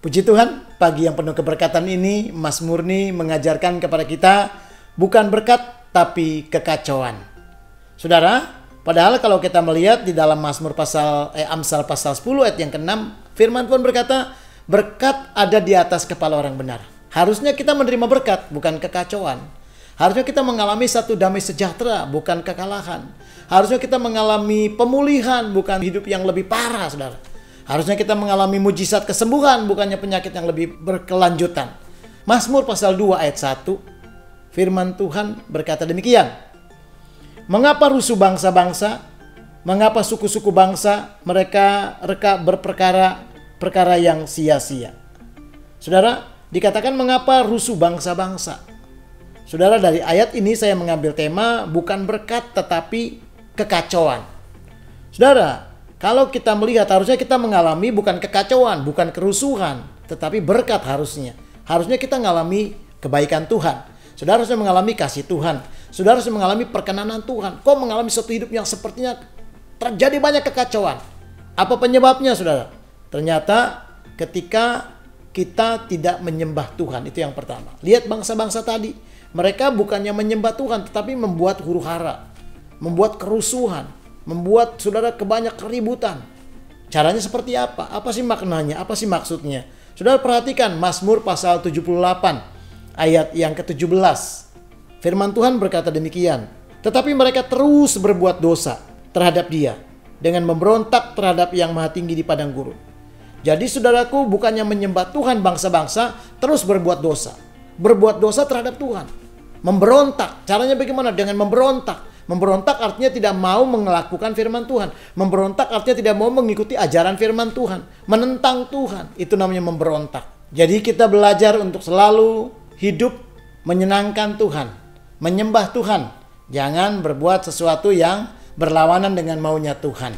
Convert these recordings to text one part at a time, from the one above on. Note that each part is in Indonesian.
Puji Tuhan, pagi yang penuh keberkatan ini, Mas Murni mengajarkan kepada kita bukan berkat, tapi kekacauan. Saudara, padahal kalau kita melihat di dalam Amsal pasal 10 ayat yang ke-6, firman Tuhan berkata, berkat ada di atas kepala orang benar. Harusnya kita menerima berkat, bukan kekacauan. Harusnya kita mengalami satu damai sejahtera, bukan kekalahan. Harusnya kita mengalami pemulihan, bukan hidup yang lebih parah, saudara. Harusnya kita mengalami mujizat kesembuhan, bukannya penyakit yang lebih berkelanjutan. Mazmur pasal 2 ayat 1, firman Tuhan berkata demikian. Mengapa rusuh bangsa-bangsa, mengapa suku-suku bangsa, mereka berperkara yang sia-sia. Saudara, dikatakan mengapa rusuh bangsa-bangsa. Saudara, dari ayat ini saya mengambil tema bukan berkat tetapi kekacauan. Saudara, kalau kita melihat harusnya kita mengalami bukan kekacauan, bukan kerusuhan, tetapi berkat harusnya. Harusnya kita mengalami kebaikan Tuhan. Saudara harusnya mengalami kasih Tuhan. Saudara harusnya mengalami perkenanan Tuhan. Kok mengalami suatu hidup yang sepertinya terjadi banyak kekacauan? Apa penyebabnya, saudara? Ternyata ketika kita tidak menyembah Tuhan, itu yang pertama. Lihat bangsa-bangsa tadi. Mereka bukannya menyembah Tuhan, tetapi membuat huru-hara. Membuat kerusuhan. Membuat saudara kebanyak keributan. Caranya seperti apa? Apa sih maknanya? Apa sih maksudnya? Saudara perhatikan Mazmur pasal 78 ayat yang ke-17. Firman Tuhan berkata demikian. Tetapi mereka terus berbuat dosa terhadap Dia dengan memberontak terhadap Yang Maha Tinggi di padang gurun. Jadi saudaraku, bukannya menyembah Tuhan bangsa-bangsa, terus berbuat dosa. Berbuat dosa terhadap Tuhan. Memberontak. Caranya bagaimana? Dengan memberontak. Memberontak artinya tidak mau melakukan firman Tuhan. Memberontak artinya tidak mau mengikuti ajaran firman Tuhan. Menentang Tuhan. Itu namanya memberontak. Jadi kita belajar untuk selalu hidup menyenangkan Tuhan. Menyembah Tuhan. Jangan berbuat sesuatu yang berlawanan dengan maunya Tuhan.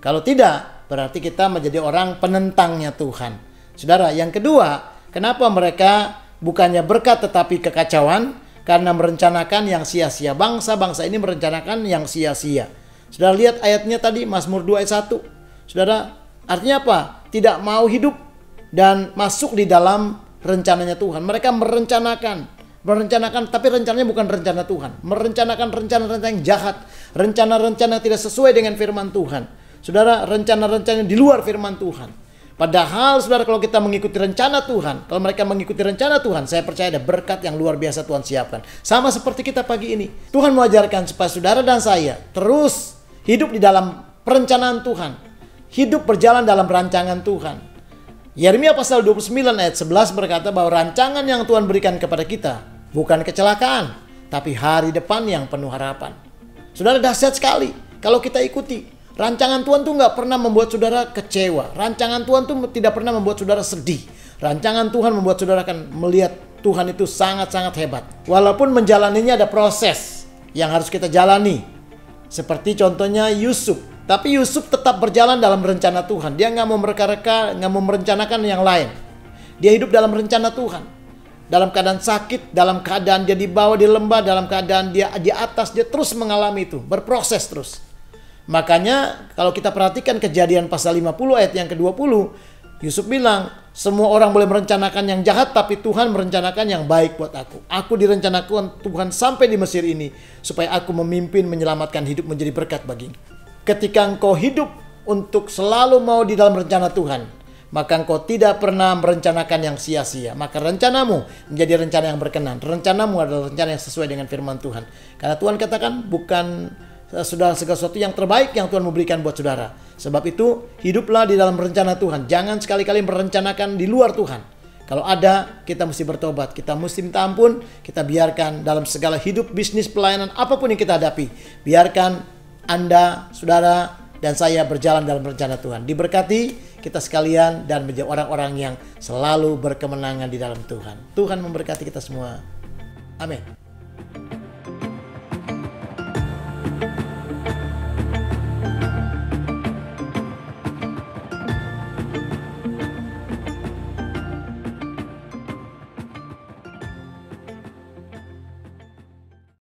Kalau tidak, berarti kita menjadi orang penentangnya Tuhan. Saudara, yang kedua, kenapa mereka bukannya berkat tetapi kekacauan? Karena merencanakan yang sia-sia. Bangsa-bangsa ini merencanakan yang sia-sia. Saudara lihat ayatnya tadi, Mazmur 2 ayat 1. Saudara, artinya apa? Tidak mau hidup dan masuk di dalam rencananya Tuhan. Mereka merencanakan, tapi rencananya bukan rencana Tuhan. Merencanakan rencana-rencana yang jahat. Rencana-rencana yang tidak sesuai dengan firman Tuhan. Saudara, rencana-rencana di luar firman Tuhan. Padahal saudara, kalau kita mengikuti rencana Tuhan, kalau mereka mengikuti rencana Tuhan, saya percaya ada berkat yang luar biasa Tuhan siapkan. Sama seperti kita pagi ini. Tuhan mengajarkan supaya saudara dan saya terus hidup di dalam perencanaan Tuhan. Hidup berjalan dalam rancangan Tuhan. Yeremia pasal 29 ayat 11 berkata bahwa rancangan yang Tuhan berikan kepada kita bukan kecelakaan, tapi hari depan yang penuh harapan. Saudara, dahsyat sekali kalau kita ikuti. Rancangan Tuhan tuh nggak pernah membuat saudara kecewa. Rancangan Tuhan tuh tidak pernah membuat saudara sedih. Rancangan Tuhan membuat saudara akan melihat Tuhan itu sangat-sangat hebat. Walaupun menjalaninya ada proses yang harus kita jalani. Seperti contohnya Yusuf. Tapi Yusuf tetap berjalan dalam rencana Tuhan. Dia nggak mau mereka-reka, nggak mau merencanakan yang lain. Dia hidup dalam rencana Tuhan. Dalam keadaan sakit, dalam keadaan dia dibawa di lembah, dalam keadaan dia di atas, dia terus mengalami itu. Berproses terus. Makanya kalau kita perhatikan Kejadian pasal 50 ayat yang ke-20, Yusuf bilang, semua orang boleh merencanakan yang jahat, tapi Tuhan merencanakan yang baik buat aku. Aku direncanakan Tuhan sampai di Mesir ini, supaya aku memimpin, menyelamatkan hidup menjadi berkat bagimu. Ketika engkau hidup untuk selalu mau di dalam rencana Tuhan, maka engkau tidak pernah merencanakan yang sia-sia. Maka rencanamu menjadi rencana yang berkenan. Rencanamu adalah rencana yang sesuai dengan firman Tuhan. Karena Tuhan katakan bukan segala sesuatu yang terbaik yang Tuhan memberikan buat saudara. Sebab itu hiduplah di dalam rencana Tuhan. Jangan sekali-kali merencanakan di luar Tuhan. Kalau ada, kita mesti bertobat. Kita mesti minta ampun. Kita biarkan dalam segala hidup, bisnis, pelayanan, apapun yang kita hadapi. Biarkan Anda, saudara, dan saya berjalan dalam rencana Tuhan. Diberkati kita sekalian dan menjadi orang-orang yang selalu berkemenangan di dalam Tuhan. Tuhan memberkati kita semua. Amin.